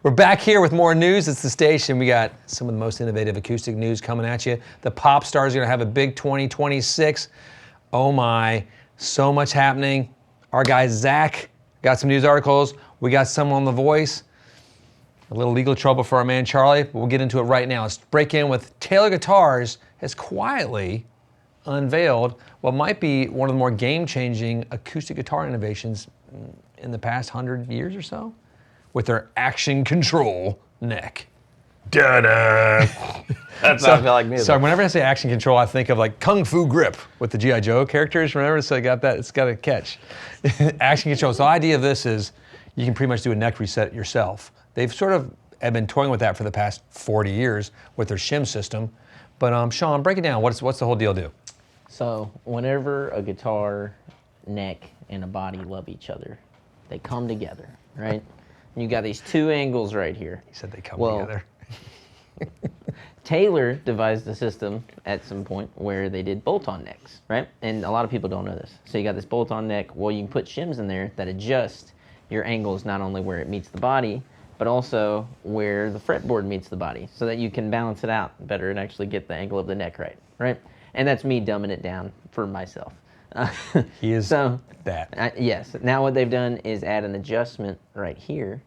We're back here with more news. It's the station. We got some of the most innovative acoustic news coming at you. The pop stars are going to have a big 2026. Oh my, so much happening. Our guy Zach got some news articles. We got some on The Voice. A little legal trouble for our man Charlie, but we'll get into it right now. Let's break in with Taylor Guitars has quietly unveiled what might be one of the more game-changing acoustic guitar innovations in the past 100 years or so, with their action control neck. Da-da! That's not like music. So whenever I say action control, I think of like Kung Fu Grip with the G.I. Joe characters. Remember? So I got that. It's got a catch. Action control. So the idea of this is you can pretty much do a neck reset yourself. They've sort of have been toying with that for the past 40 years with their shim system. But Sean, break it down. What's the whole deal do? So whenever a guitar neck and a body love each other, they come together, right? And you got these two angles right here. He said they come together. Taylor devised a system at some point where they did bolt-on necks, right? And a lot of people don't know this. So you got this bolt-on neck. Well, you can put shims in there that adjust your angles not only where it meets the body, but also where the fretboard meets the body, so that you can balance it out better and actually get the angle of the neck right? And that's me dumbing it down for myself. He is so, that. Yes. Now what they've done is add an adjustment right here,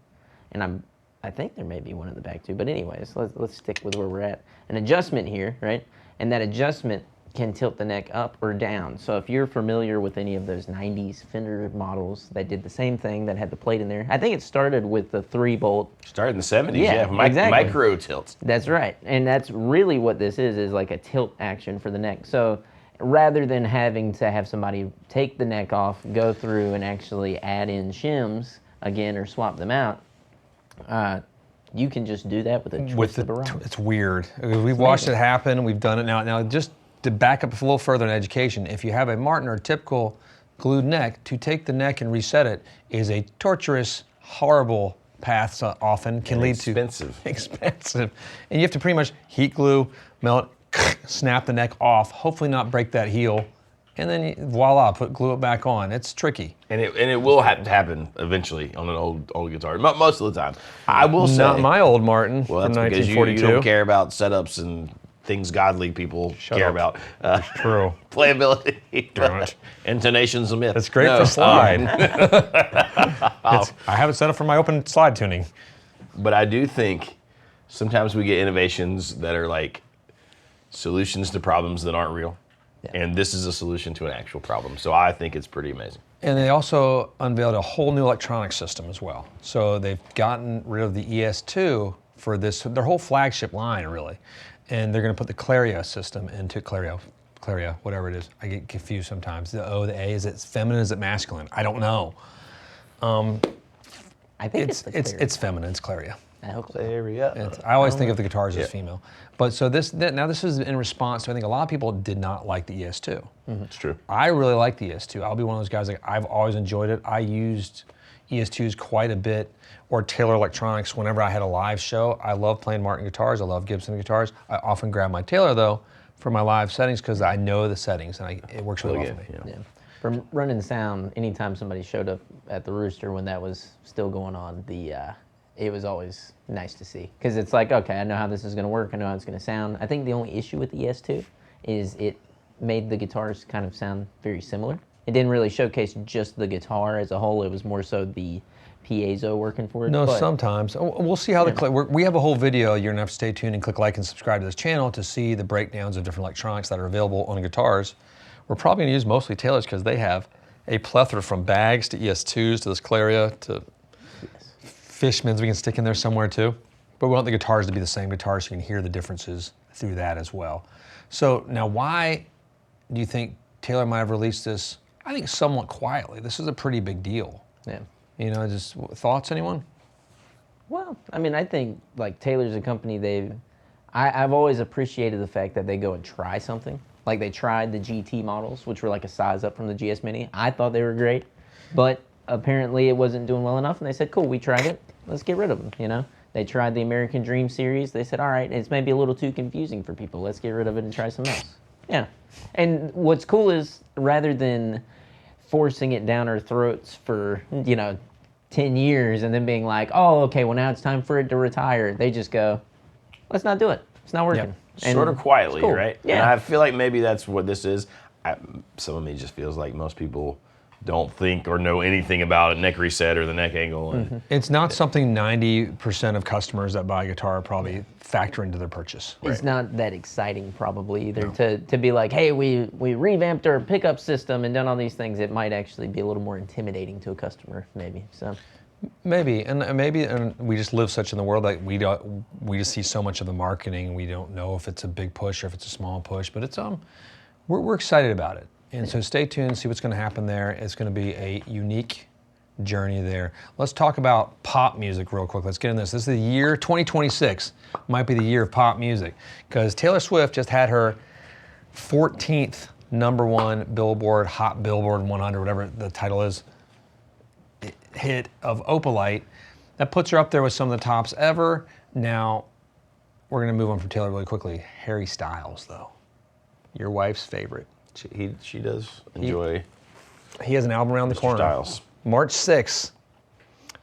and I think there may be one in the back too. But anyways, let's stick with where we're at. An adjustment here, right? And that adjustment can tilt the neck up or down. So if you're familiar with any of those 90s Fender models that did the same thing, that had the plate in there, I think it started with the 3-bolt. Started in the 70s, Yeah, exactly. Micro tilts. That's right. And that's really what this is like a tilt action for the neck. So rather than having to have somebody take the neck off, go through and actually add in shims again or swap them out, you can just do that with a twist of a rod. It's weird. We've watched it happen. We've done it now. Now, just to back up a little further in education, if you have a Martin or a typical glued neck, to take the neck and reset it is a torturous, horrible path. So often can lead to expensive, and you have to pretty much heat glue, melt, snap the neck off. Hopefully not break that heel. And then voila, glue it back on. It's tricky. And it will have to happen eventually on an old guitar, most of the time. I will say. Not my old Martin Well, from that's because 1942. you don't care about setups and things godly people care about. True. Playability. Darn it. Intonation's a myth. It's great for slide. I haven't set up for my open slide tuning. But I do think sometimes we get innovations that are like solutions to problems that aren't real. Yeah. And this is a solution to an actual problem. So I think it's pretty amazing. And they also unveiled a whole new electronic system as well. So they've gotten rid of the ES2 for this, their whole flagship line, really. And they're going to put the Claria system into Claria, whatever it is. I get confused sometimes. The O, the A, is it feminine, is it masculine? I don't know. I think it's feminine, it's Claria. Claria. I always think of the guitars as female. But so this is in response to, I think a lot of people did not like the ES2. Mm-hmm. It's true. I really like the ES2. I'll be one of those guys, like, I've always enjoyed it. I used ES2s quite a bit, or Taylor Electronics whenever I had a live show. I love playing Martin guitars. I love Gibson guitars. I often grab my Taylor though for my live settings because I know the settings and it works really well for me. Yeah. From running sound, anytime somebody showed up at the Rooster when that was still going on, it was always nice to see. Because it's like, okay, I know how this is going to work. I know how it's going to sound. I think the only issue with the ES2 is it made the guitars kind of sound very similar. It didn't really showcase just the guitar as a whole. It was more so the piezo working for it. No, sometimes. We'll see how we have a whole video. You're going to have to stay tuned and click like and subscribe to this channel to see the breakdowns of different electronics that are available on guitars. We're probably going to use mostly Taylors because they have a plethora from bags to ES2s to this Claria to Fishmans we can stick in there somewhere too. But we want the guitars to be the same guitars so you can hear the differences through that as well. So now why do you think Taylor might have released this? I think somewhat quietly. This is a pretty big deal. Yeah. You know, just thoughts, anyone? Well, I mean, I think like Taylor's a company I've always appreciated the fact that they go and try something. Like they tried the GT models, which were like a size up from the GS Mini. I thought they were great, but apparently it wasn't doing well enough, and they said, cool, we tried it, let's get rid of them, you know? They tried the American Dream series. They said, all right, it's maybe a little too confusing for people. Let's get rid of it and try something else. Yeah. And what's cool is rather than forcing it down our throats for, 10 years and then being like, oh, okay, well now it's time for it to retire. They just go, let's not do it. It's not working. And Sort of quietly, it's cool. right? Yeah. And I feel like maybe that's what this is. Some of me just feels like most people don't think or know anything about a neck reset or the neck angle. And It's not something 90% of customers that buy a guitar probably factor into their purchase. It's not that exciting probably either to be like, hey, we revamped our pickup system and done all these things. It might actually be a little more intimidating to a customer, maybe. So Maybe, and we just live such in the world that we just see so much of the marketing. We don't know if it's a big push or if it's a small push, but it's we're excited about it. And so stay tuned, see what's going to happen there. It's going to be a unique journey there. Let's talk about pop music real quick. Let's get in this. This is the year 2026. Might be the year of pop music because Taylor Swift just had her 14th #1 Billboard Hot Billboard 100, whatever the title is, hit of Opalite. That puts her up there with some of the tops ever. Now, we're going to move on from Taylor really quickly. Harry Styles, though. Your wife's favorite. she does enjoy He has an album around the Mr. corner. Styles. March 6th.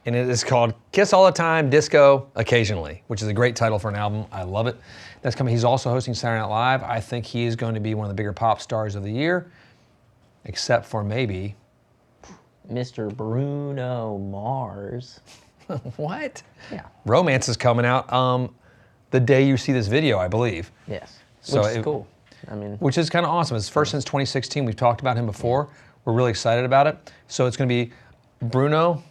And it is called Kiss All the Time, Disco Occasionally, which is a great title for an album. I love it. That's coming. He's also hosting Saturday Night Live. I think he is going to be one of the bigger pop stars of the year, except for maybe... Mr. Bruno Mars. What? Yeah. Romance is coming out the day you see this video, I believe. Yes. So Which is cool. I mean, Which is kind of awesome. It's first since 2016. We've talked about him before. We're really excited about it. So it's going to be Bruno,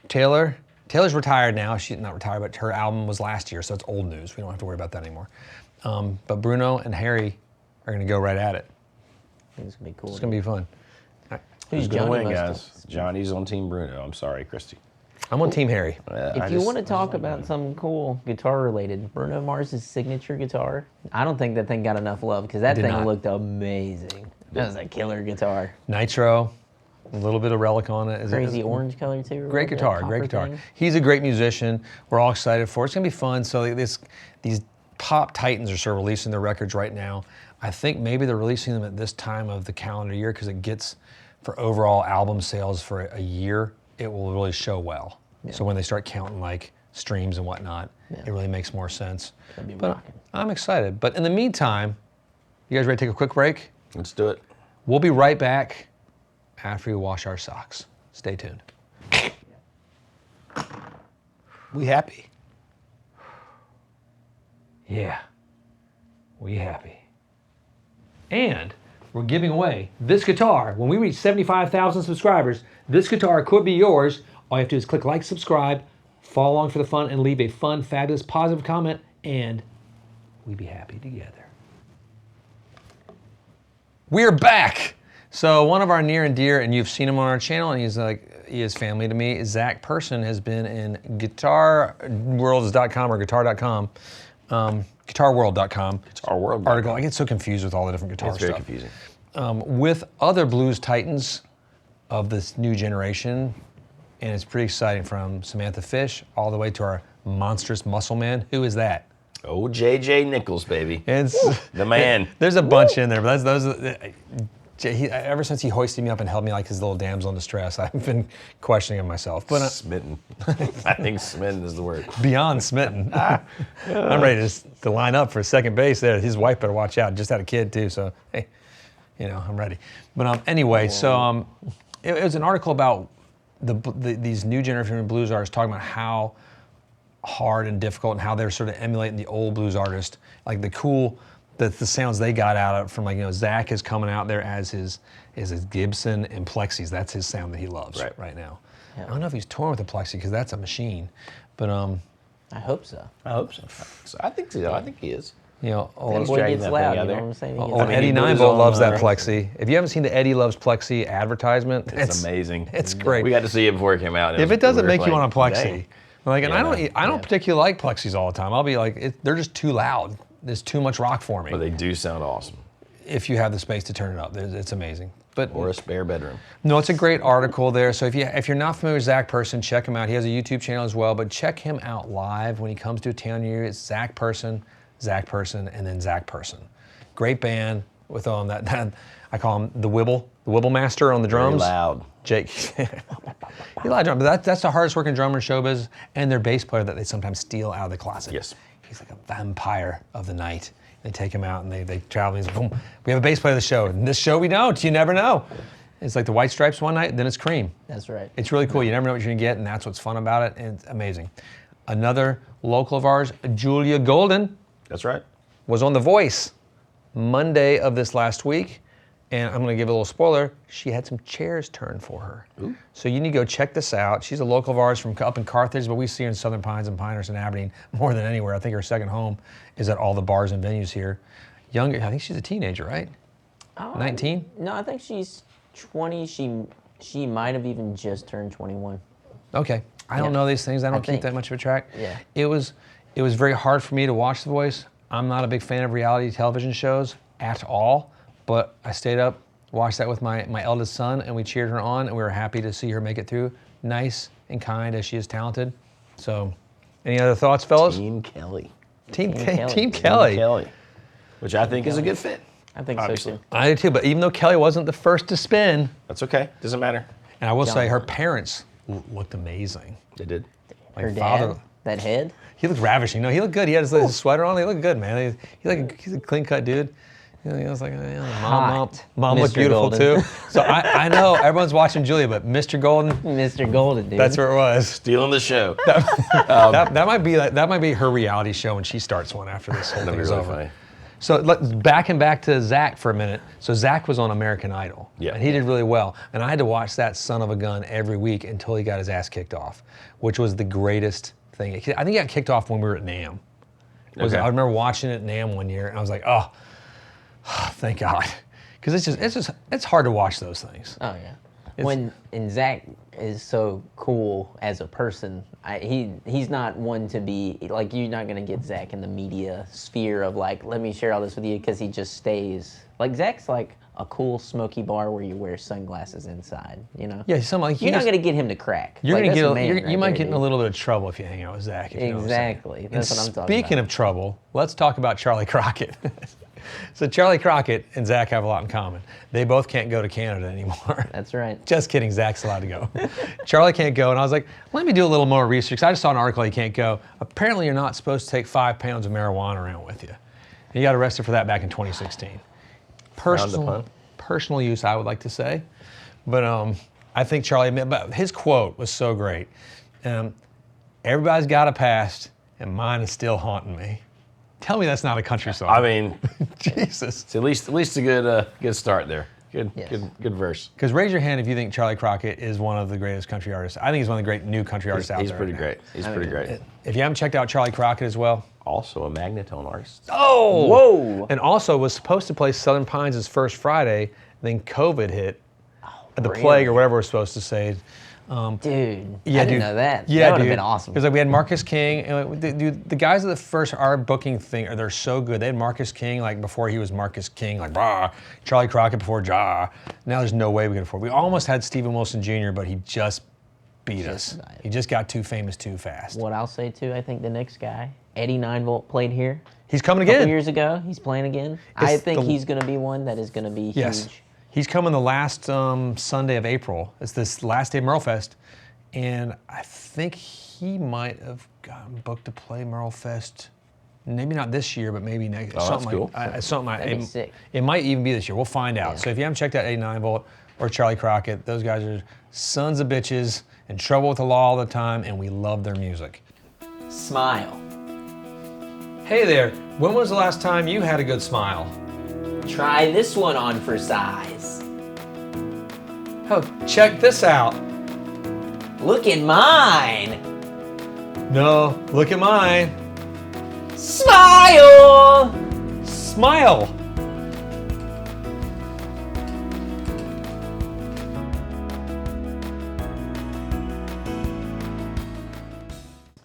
Taylor. Taylor's retired now. She's not retired, but her album was last year, so it's old news. We don't have to worry about that anymore. But Bruno and Harry are going to go right at it. I think it's gonna be cool. It's going to be fun. Who's going to Johnny win, Buster? guys? Johnny's on Team Bruno. I'm sorry, Christy. I'm on Team Harry. If you want to talk about something cool guitar related, Bruno Mars's signature guitar, I don't think that thing got enough love because that Did thing not. looked amazing. That was a killer guitar. Nitro, a little bit of relic on it. Crazy orange color too. Great that guitar, copper great guitar. thing. He's a great musician. We're all excited for it. It's gonna be fun. So these pop titans are sort of releasing their records right now. I think maybe they're releasing them at this time of the calendar year because it gets, for overall album sales for a year, it will really show well. Yeah. So when they start counting like streams and whatnot, Yeah. it really makes more sense. That'd be But rocking. I'm excited. But in the meantime, you guys ready to take a quick break? Let's do it. We'll be right back after we wash our socks. Stay tuned. We happy? Yeah, we happy. And we're giving away this guitar. When we reach 75,000 subscribers, this guitar could be yours. All you have to do is click like, subscribe, follow along for the fun, and leave a fun, fabulous, positive comment, and we'd be happy together. We're back. So one of our near and dear, and you've seen him on our channel, and he is family to me. Zach Person has been in guitarworlds.com or guitar.com, guitarworld.com. Guitarworld.com. Article. I get so confused with all the different guitar It's stuff. very confusing. With other blues titans of this new generation, and it's pretty exciting, from Samantha Fish all the way to our monstrous muscle man. Who is that? Oh, J.J. Nichols, baby. It's The man. There's a bunch in there, but ever since he hoisted me up and held me like his little damsel in distress, I've been questioning him myself. But Smitten. I think smitten is the word. beyond smitten. I'm ready to line up for second base there. His wife better watch out. Just had a kid too, so hey, I'm ready. But anyway, so it was an article about these new generation of blues artists talking about how hard and difficult and how they're sort of emulating the old blues artist, like the sounds they got out of from, like, Zach is coming out there as his Gibson and Plexis. That's his sound that he loves right now. Yeah. I don't know if he's torn with the Plexi because that's a machine, but I hope so. I hope so. I think so. I think he is. old, He's Boy dragging gets that loud, thing out you know there. what I'm saying? He old gets mean, Eddie he put his Ninevolt own, loves that uh, Plexi. If you haven't seen the Eddie Loves Plexi advertisement, It's amazing. It's great. We got to see it before it came out. If it doesn't make you want a Plexi, dang. like, and Yeah, I don't particularly like Plexis all the time. I'll be like, they're just too loud. There's too much rock for me. But they do sound awesome. If you have the space to turn it up, it's amazing. But Or a spare bedroom. no, it's a great article there. So if you're not familiar with Zach Person, check him out. He has a YouTube channel as well, but check him out live when he comes to a town near you. It's Zach Person, and then Zach Person. Great band with that I call him the Wibble Master on the drums. Very loud. Jake. You like drum, but that's the hardest working drummer in showbiz, and their bass player that they sometimes steal out of the closet. Yes. He's like a vampire of the night. They take him out and they travel. He's like, boom. We have a bass player of the show. And this show we don't. You never know. It's like the White Stripes one night, then it's Cream. That's right. It's really cool. You never know what you're gonna get, and that's what's fun about it, and it's amazing. Another local of ours, Julia Golden, That's right. was on The Voice Monday of this last week, and I'm gonna give a little spoiler. She had some chairs turned for her. Ooh. So you need to go check this out. She's a local of ours from up in Carthage, but we see her in Southern Pines and Pinehurst and Aberdeen more than anywhere. I think her second home is at all the bars and venues here. Younger, I think she's a teenager, right? 19? No, I think she's 20. She might have even just turned 21. Okay. I don't know these things. I don't keep think. that much of a track. Yeah. It was very hard for me to watch The Voice. I'm not a big fan of reality television shows at all, but I stayed up, watched that with my eldest son, and we cheered her on, and we were happy to see her make it through. Nice and kind as she is talented. So, any other thoughts, fellas? Team Kelly. Team Kelly. Team Kelly. Kelly. Which I think is a good fit. I think Obviously. so too. I do too, but even though Kelly wasn't the first to spin, That's okay. Doesn't matter. and I will say her John. parents looked amazing. They did. Like Her dad, father- that head. He looked ravishing. No, he looked good. He had his sweater on. He looked good, man. He's a clean-cut dude. You know, he was like, Hot. mom looked Mr. beautiful Golden. too. So I know everyone's watching Julia, but Mr. Golden, Mr. Golden, dude. that's where it was. Stealing the show. That might be her reality show when she starts one after this whole That'd thing be is really over. funny. So let's back to Zach for a minute. So Zach was on American Idol, Yeah. and he did really well. And I had to watch that son of a gun every week until he got his ass kicked off, which was the greatest thing. I think he got kicked off when we were at NAMM. Okay. I remember watching it at NAMM one year, and I was like, oh, thank God, because it's hard to watch those things. Oh yeah. And Zach is so cool as a person. He's not one to be like, you're not gonna get Zach in the media sphere of like, let me share all this with you, because he just stays like, Zach's like a cool smoky bar where you wear sunglasses inside, you know? Yeah, something like You're not gonna get him to crack. You're Like, gonna that's get a man you right might there, get in a dude. little bit of trouble if you hang out with Zach. If you know what I'm saying. Exactly. That's what I'm talking Speaking about. of trouble, let's talk about Charlie Crockett. So Charlie Crockett and Zach have a lot in common. They both can't go to Canada anymore. That's right. Just kidding, Zach's allowed to go. Charlie can't go, and I was like, let me do a little more research. 'Cause I just saw an article he can't go. Apparently you're not supposed to take 5 pounds of marijuana around with you. And he got arrested for that back in 2016. Personal use, I would like to say. But I think Charlie, but his quote was so great. Everybody's got a past, and mine is still haunting me. Tell me that's not a country song. I mean, Jesus. it's at least a good start there. Good Yes. good verse. Because raise your hand if you think Charlie Crockett is one of the greatest country artists. I think he's one of the great new country artists out He's there. pretty right now. great. He's pretty great. If you haven't checked out Charlie Crockett as well. Also a magnetone artist. Oh! Whoa! And also was supposed to play Southern Pines' first Friday, then COVID hit. The really? plague or whatever we're supposed to say. Dude, Yeah, I didn't dude. know that. Yeah, that would have dude. been awesome. Because like we had Marcus King, and the guys at the first our booking thing, they're so good. They had Marcus King like before he was Marcus King, like bah. Charlie Crockett before Ja. Now there's no way we can afford. We almost had Stephen Wilson Jr., but he just beat us. died. He just got too famous too fast. What I'll say too, I think the next guy, Eddie 9-Volt, played here He's coming a couple again. years ago. He's playing again. I It's think the- he's going to be one that is going to be Yes. huge. He's coming the last Sunday of April. It's this last day of Merlefest. And I think he might have gotten booked to play Merlefest. Maybe not this year, but maybe next. Oh, that's cool. That'd be sick. It might even be this year. We'll find out. Yeah. So if you haven't checked out 89-Volt or Charlie Crockett, those guys are sons of bitches, in trouble with the law all the time, and we love their music. Smile. Hey there, when was the last time you had a good smile? Try this one on for size. Oh, check this out. Look at mine. No, look at mine. Smile. Smile.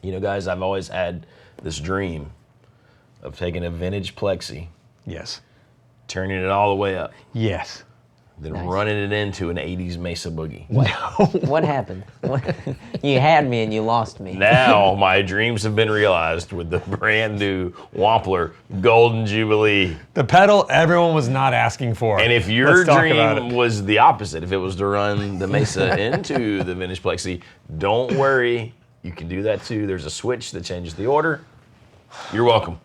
You know, guys, I've always had this dream of taking a vintage Plexi, Yes. turning it all the way up, Yes. than Nice. running it into an 80s Mesa boogie. What happened? You had me and you lost me. Now my dreams have been realized with the brand new Wampler Golden Jubilee. The pedal everyone was not asking for. And if your Let's talk about dream it. was the opposite, if it was to run the Mesa into the vintage Plexi, don't worry. You can do that too. There's a switch that changes the order. You're welcome.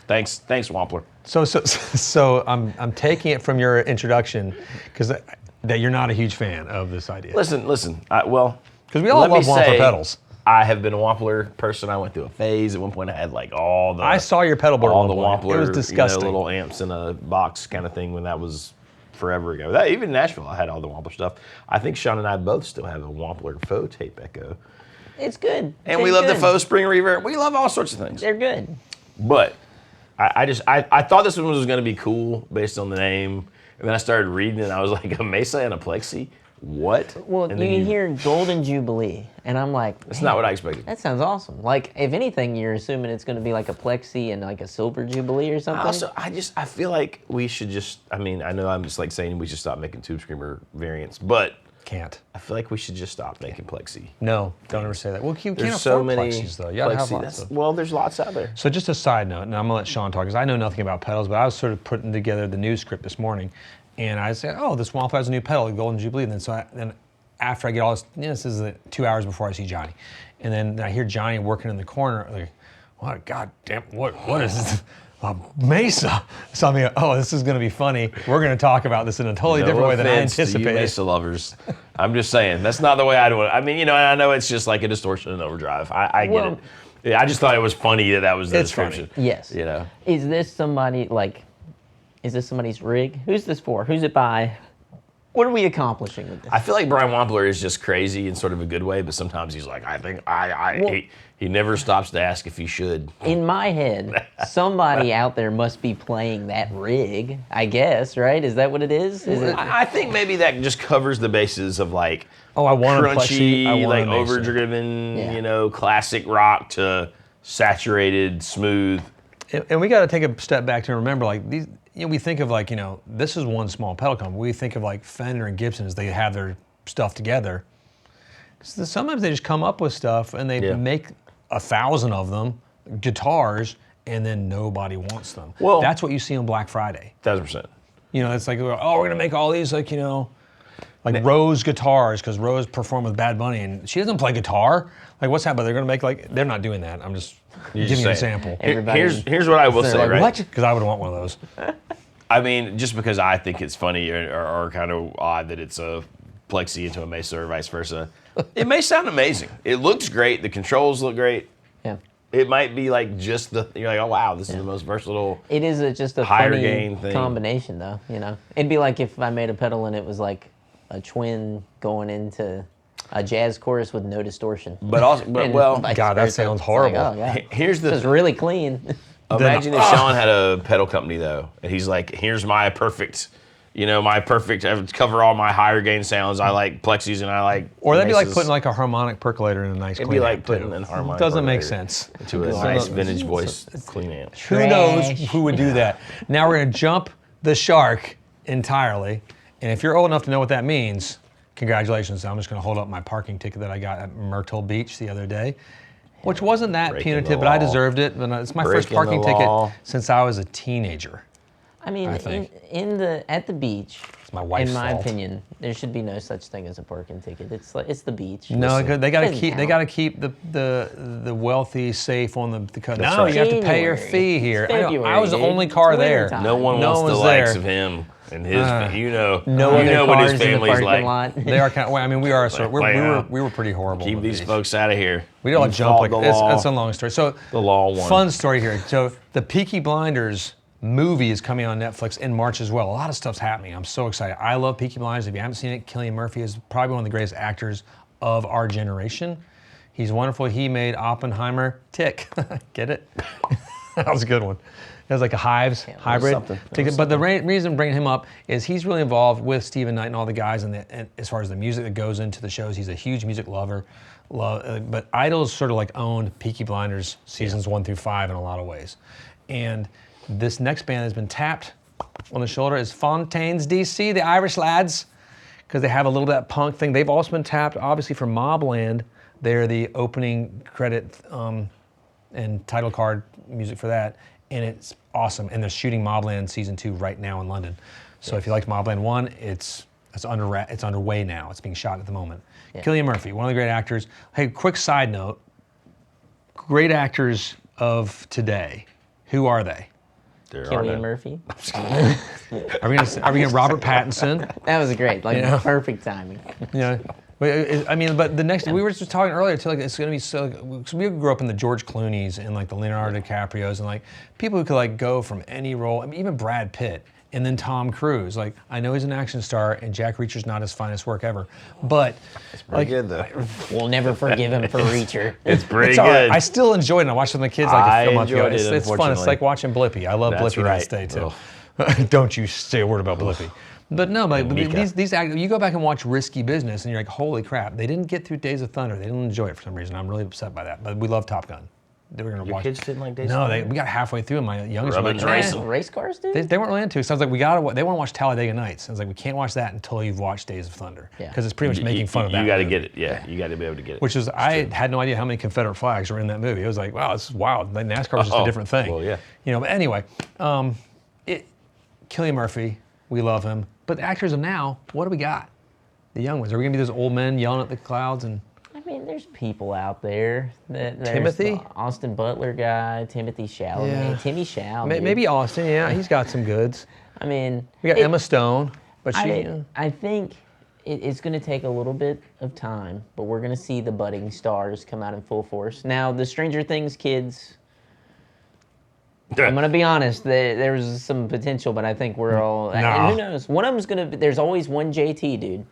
Thanks, Wampler. So I'm taking it from your introduction because that you're not a huge fan of this idea. Listen. Because we all love Wampler pedals. I have been a Wampler person. I went through a phase. At one point, I had like all the. I saw your pedal board. all at the one point. Wampler, It was disgusting. little amps in a box kind of thing when that was forever ago. That even in Nashville, I had all the Wampler stuff. I think Sean and I both still have a Wampler faux tape Echo, It's good. and we love the faux spring reverb. We love all sorts of things. They're good. But I thought this one was going to be cool based on the name, and then I started reading it, and I was like, a Mesa and a Plexi? What? Well, And you then hear Golden Jubilee, and I'm like, That's not what I expected. that sounds awesome. Like, if anything, you're assuming it's going to be like a Plexi and like a Silver Jubilee or something. I feel like we should just, I know I'm just like saying we should stop making Tube Screamer variants, but Can't. I feel like we should just stop making Plexi. No, don't ever say that. Well, you can't There's afford so many Plexis though. You gotta have Plexi. lots of. Well, there's lots out there. So just a side note, and I'm gonna let Sean talk because I know nothing about pedals, but I was sort of putting together the news script this morning, and I said, "Oh, this Wampler has a new pedal, the Golden Jubilee." And then after I get all this, this is 2 hours before I see Johnny, and then I hear Johnny working in the corner. Like, what? God damn! What is this? Mesa. So I'm like, oh, this is gonna be funny. We're gonna talk about this in a totally different way than I offense to you anticipated. Mesa lovers. I'm just saying that's not the way I do it. I mean, I know it's just like a distortion and overdrive. I get it. Yeah, I just thought it was funny that was the It's description. funny. Yes. Is this somebody's rig? Who's this for? Who's it by? What are we accomplishing with this? I feel like Brian Wampler is just crazy in sort of a good way, but sometimes he's like, I think he never stops to ask if he should. In my head, somebody out there must be playing that rig, I guess, right? Is that what it is? I think maybe that just covers the bases of like Oh, I want a crunchy, Plexi, I want like a Mesa. overdriven, Yeah. classic rock to saturated, smooth. And we got to take a step back to remember, like these. We think of like this is one small pedal company. We think of like Fender and Gibson as they have their stuff together. So sometimes they just come up with stuff and they make 1,000 of them, guitars, and then nobody wants them. Well, that's what you see on Black Friday. 1,000%. It's like, oh, we're gonna make all these like Rose guitars because Rose performed with Bad Bunny and she doesn't play guitar. Like, what's that? But they're gonna make they're not doing that. I'm just giving you an example. Here's what I will say, like, right? What? Because I would want one of those. I mean, just because I think it's funny or kind of odd that it's a Plexi into a Mesa or vice versa, it may sound amazing. It looks great. The controls look great. Yeah. It might be like just you're like, oh wow, this is the most versatile. It is just a higher funny gain thing. combination, though. It'd be like if I made a pedal and it was like a twin going into a jazz chorus with no distortion. But also, And well, vice God, that versa. sounds It's horrible. Like, oh, yeah. here's It's the. really clean. Imagine if Sean had a pedal company though, and he's like, here's my perfect. I cover all my higher gain sounds. I like Plexis and I like. Or that'd be like Mesas. putting like a harmonic percolator in a nice It'd clean be like amp, putting too. an harmonic. Doesn't make percolator sense. to a nice vintage voice clean amp. Who knows who would do that? Now we're gonna jump the shark entirely, and if you're old enough to know what that means, congratulations. I'm just gonna hold up my parking ticket that I got at Myrtle Beach the other day, which wasn't that Breaking punitive, the but I law. deserved it. But it's my first Breaking the parking law. ticket since I was a teenager. I mean, I think. at the beach, It's my wife's in my fault. opinion, there should be no such thing as a parking ticket. It's the beach. No, they got to Doesn't keep. They count. got to keep the wealthy safe on the cut. That's No, right. you have to pay your January. fee here. It's I February, was the dude. only It's car there. wintertime. No one No wants one the was likes there. of him and his. No No you other know what cars his in the family's parking like. lot. They are kind of. I mean, we are. So Wow. we were pretty horrible. Keep with these folks out of here. We don't You jump like followed the it's, law. it's a long story. So The law won. fun story here. So the Peaky Blinders movie is coming on Netflix in March as well. A lot of stuff's happening. I'm so excited. I love Peaky Blinders. If you haven't seen it, Cillian Murphy is probably one of the greatest actors of our generation. He's wonderful. He made Oppenheimer tick. Get it? That was a good one. It was like a Hives hybrid. something. But the reason bringing him up is he's really involved with Stephen Knight and all the guys, and as far as the music that goes into the shows, he's a huge music lover. But Idol's sort of like owned Peaky Blinders seasons 1 through 5 in a lot of ways. And this next band has been tapped on the shoulder is Fontaine's DC, the Irish lads, because they have a little bit of that punk thing. They've also been tapped, obviously, for Mobland. They're the opening credit and title card music for that, and it's awesome. And they're shooting Mobland season 2 right now in London. So if you liked Mobland 1, it's underway now. It's being shot at the moment. Yeah. Cillian Murphy, one of the great actors. Hey, quick side note: great actors of today. Who are they? Cillian Murphy. Are we gonna Robert Pattinson? That was great. Perfect timing. Yeah. I mean, but the next, we were just talking earlier too, like it's gonna be so we grew up in the George Clooney's and like the Leonardo DiCaprios and like people who could like go from any role. I mean, even Brad Pitt and then Tom Cruise. Like, I know he's an action star and Jack Reacher's not his finest work ever, but it's pretty good though. We'll never forgive him for Reacher. It's pretty good. Right. I still enjoyed it. I watched it with the kids like a month ago. It's fun. It's like watching Blippi. I love Blippi to this day too. Don't you say a word about Blippi. But no, but these actors, you go back and watch Risky Business and you're like, holy crap, they didn't get through Days of Thunder. They didn't enjoy it for some reason. I'm really upset by that. But we love Top Gun. They were gonna Your watch. kids didn't like Days of Thunder? No, we got halfway through and my youngest was like, race cars, dude? They weren't really into it. So I was like, they want to watch Talladega Nights. I was like, we can't watch that until you've watched Days of Thunder. Because it's pretty much making fun of that. You got to get it. Yeah, you got to be able to get it. Which is, I had no idea how many Confederate flags were in that movie. It was like, wow, this is wild. Like, NASCAR was just a different thing. Well, yeah. You know, but anyway, Cillian Murphy, we love him. But the actors of now, what do we got? The young ones. Are we going to be those old men yelling at the clouds? And I mean, there's people out there. There's Timothy? The Austin Butler guy, Timothy Chalamet, Yeah. Timmy Chalamet. Maybe Austin, yeah. He's got some goods. I mean, We got Emma Stone. But I think it's going to take a little bit of time, but we're going to see the budding stars come out in full force. Now, the Stranger Things kids, I'm going to be honest, there's some potential, but I think we're all, and who knows? One of them's going to, there's always one JT, dude.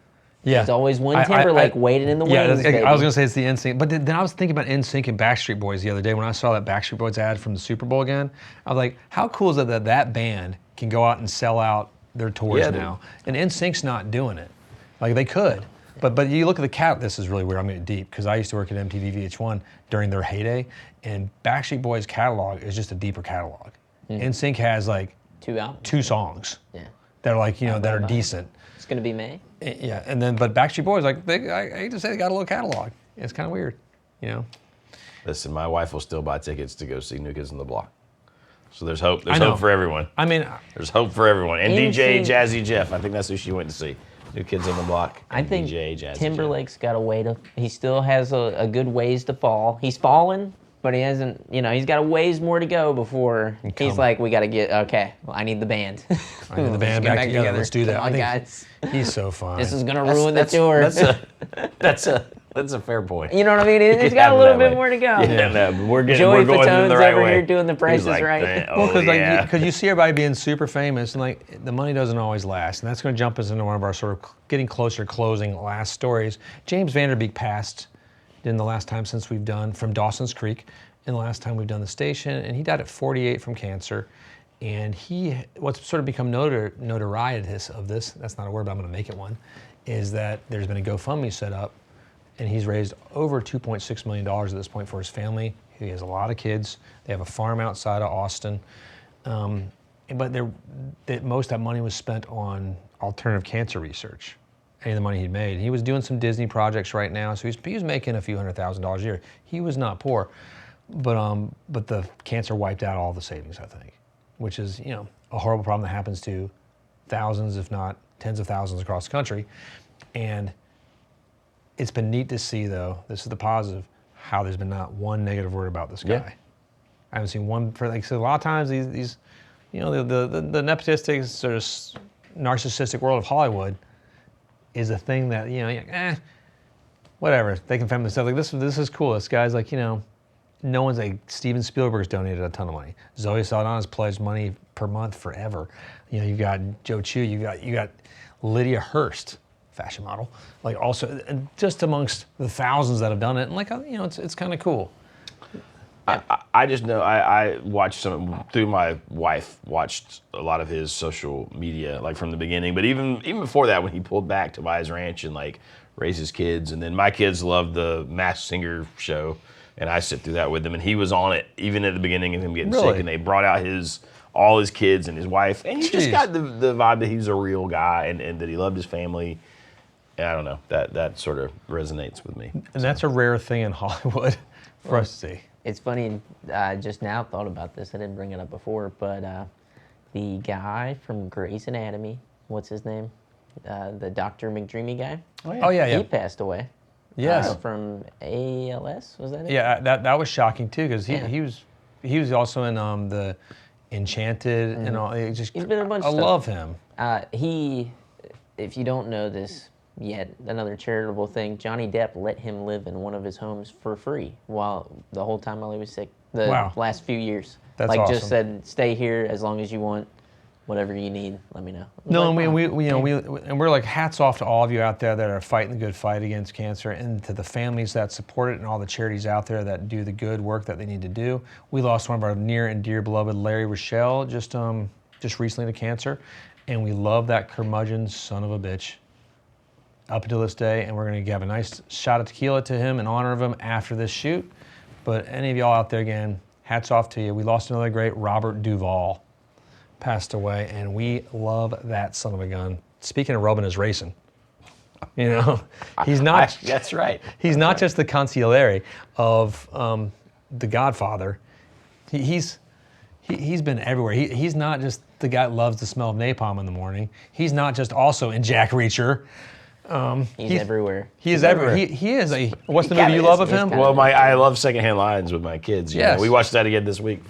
Yeah. There's always one Timberlake waiting in the wings, baby. I was going to say it's the NSYNC. But then I was thinking about NSYNC and Backstreet Boys the other day when I saw that Backstreet Boys ad from the Super Bowl again. I was like, how cool is it that band can go out and sell out their tours now? And NSYNC's not doing it. Like, they could. But you look at the this is really weird, I'm getting deep, because I used to work at MTV VH1 during their heyday, and Backstreet Boys' catalog is just a deeper catalog. NSYNC has like 2 songs that are like, that are decent. It's going to be May. Yeah, and then, but Backstreet Boys, like, I hate to say they got a little catalog. It's kind of weird, Listen, my wife will still buy tickets to go see New Kids on the Block. So there's hope. There's hope for everyone. I mean, there's hope for everyone. And DJ Jazzy Jeff, I think that's who she went to see. New Kids on the Block. I think DJ Jazzy Timberlake's got a way to. He still has a good ways to fall. He's fallen, but he hasn't. He's got a ways more to go before he's like, we got to get. Okay, well, I need the band. I need the band back together. Let's do that. Come on, guys. He's so fun. This is gonna ruin the tour. That's a fair point. You know what I mean? It's got a little bit more to go. Yeah, no, we're going Joey in the right over way. here doing the prices right. Because you see everybody being super famous, and like the money doesn't always last, and that's going to jump us into one of our sort of getting closer to closing last stories. James Vanderbeek passed in the last time since we've done from Dawson's Creek, and the last time we've done the station, and he died at 48 from cancer. And what's sort of become notorietous of this, that's not a word, but I'm going to make it one, is that there's been a GoFundMe set up, and he's raised over $2.6 million at this point for his family. He has a lot of kids. They have a farm outside of Austin. But most of that money was spent on alternative cancer research, any of the money he'd made. He was doing some Disney projects right now, so he was making a few $100,000 a year. He was not poor, but the cancer wiped out all the savings, I think, which is a horrible problem that happens to thousands, if not tens of thousands across the country. And it's been neat to see, though, this is the positive, how there's been not one negative word about this guy. Yeah. I haven't seen one, so a lot of times these the nepotistic, sort of narcissistic world of Hollywood is a thing that, whatever, they can family stuff. Like, this is cool. This guy's like, no one's like, Steven Spielberg's donated a ton of money. Zoe Saldana's pledged money per month forever. You've got Joe Chu, you got Lydia Hearst, fashion model, like also, and just amongst the thousands that have done it, and like, it's kind of cool. I just know I watched some through my wife, watched a lot of his social media, like from the beginning, but even before that, when he pulled back to buy his ranch and like raise his kids, and then my kids loved the Masked Singer show, and I sit through that with them, and he was on it even at the beginning of him getting sick, and they brought out his all his kids and his wife, and you just Jeez. got the vibe that he's a real guy and that he loved his family. And I don't know, that sort of resonates with me. And that's a rare thing in Hollywood for us to see. It's funny, I just now thought about this. I didn't bring it up before, but the guy from Grey's Anatomy, what's his name? The Dr. McDreamy guy. Oh yeah. He passed away. Yes. From ALS, was that it? Yeah, that was shocking too, because Yeah. he was also in the Enchanted and all. He's been in a bunch I of stuff. love him. He, if you don't know this yet, another charitable thing, Johnny Depp let him live in one of his homes for free the whole time while he was sick. The Wow. last few years. That's like awesome. just said, stay here as long as you want. Whatever you need, let me know. No, Like, and wow. we're like hats off to all of you out there that are fighting the good fight against cancer, and to the families that support it, and all the charities out there that do the good work that they need to do. We lost one of our near and dear beloved, Larry Rochelle, just recently to cancer, and we love that curmudgeon son of a bitch up until this day, and we're going to have a nice shot of tequila to him in honor of him after this shoot. But any of y'all out there, again, hats off to you. We lost another great, Robert Duvall. Passed away, and we love that son of a gun. Speaking of rubbing his racing, you know, he's not. That's right. He's not just the consigliere of The Godfather. He's been everywhere. He's not just the guy that loves the smell of napalm in the morning. He's not just also in Jack Reacher. He's everywhere. He is everywhere. He is a. What's the movie you love of him? Well, I love Secondhand Lines with my kids. Yes. We watched that again this week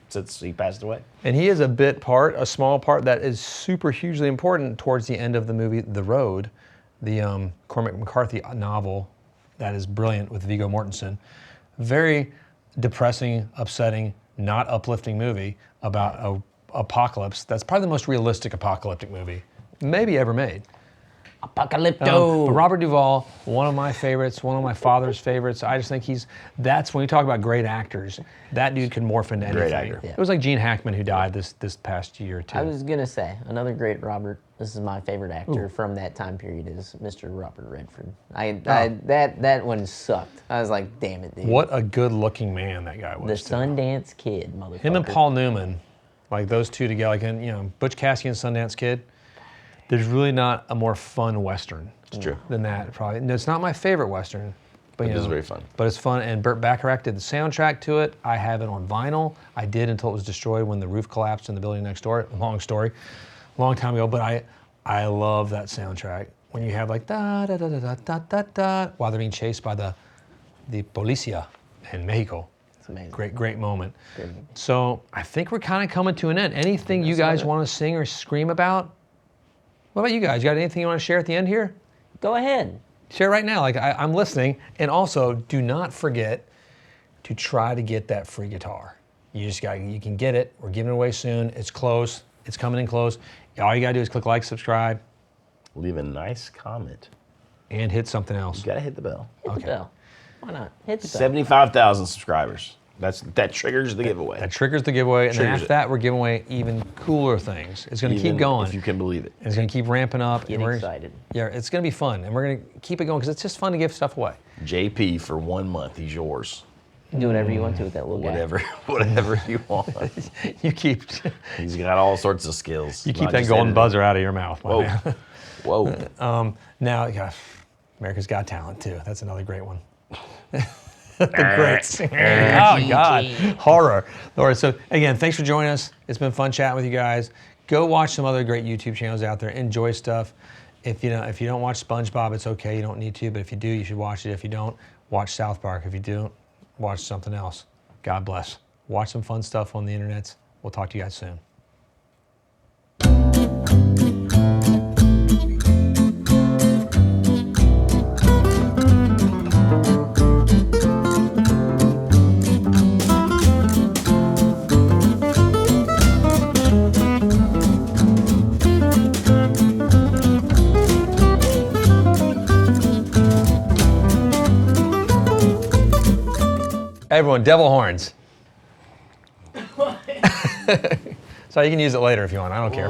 since he passed away. And he is a small part that is super hugely important towards the end of the movie The Road, the Cormac McCarthy novel that is brilliant with Viggo Mortensen. Very depressing, upsetting, not uplifting movie about a apocalypse. That's probably the most realistic apocalyptic movie maybe ever made. Apocalypto. But Robert Duvall, one of my favorites, one of my father's favorites. I just think that's when you talk about great actors, that dude can morph into anything. Great actor. Yeah. It was like Gene Hackman who died this past year too. I was gonna say another great Robert. This is my favorite actor from that time period is Mr. Robert Redford. That one sucked. I was like, damn it, dude. What a good looking man that guy The was. too. Sundance Kid, motherfucker. Him and Paul Newman, like those two together, like in, Butch Cassidy and Sundance Kid. There's really not a more fun Western true. than that, probably. No, it's not my favorite Western, but It is very fun. But it's fun, and Burt Bacharach did the soundtrack to it. I have it on vinyl. I did until it was destroyed when the roof collapsed in the building next door. Long story, long time ago. But I love that soundtrack. When you have like da da da da da da da da while they're being chased by the policia in Mexico. It's amazing. Great moment. Great. So I think we're kind of coming to an end. Anything you guys want to sing or scream about? What about you guys? You got anything you want to share at the end here? Go ahead. Share right now. Like I'm listening. And also, do not forget to try to get that free guitar. You can get it. We're giving it away soon. It's close. It's coming in close. All you gotta do is click like, subscribe, Leave a nice comment. and hit something else. You gotta hit the bell. Hit Okay. the bell. Why not? Hit the bell. 75,000 subscribers. That triggers the giveaway. That triggers the giveaway, and then Triggers after it. that, we're giving away even cooler things. It's gonna keep Even going. if you can believe it. It's gonna keep ramping up. Get and we're- excited. Yeah, it's gonna be fun, and we're gonna keep it going because it's just fun to give stuff away. JP for 1 month. He's yours. Do whatever you want to with that little guy. Whatever you want. You keep He's got all sorts of skills. you keep not that just golden editing. buzzer out of your mouth, my Whoa. man. Whoa. Now, yeah, America's Got Talent too. That's another great one. The greats. Oh God, horror. All right. So again, thanks for joining us. It's been fun chatting with you guys. Go watch some other great YouTube channels out there. Enjoy stuff. If you don't watch SpongeBob, it's okay. You don't need to. But if you do, you should watch it. If you don't, watch South Park. If you don't, watch something else. God bless. Watch some fun stuff on the internet. We'll talk to you guys soon. Everyone, devil horns. So you can use it later if you want. I don't care.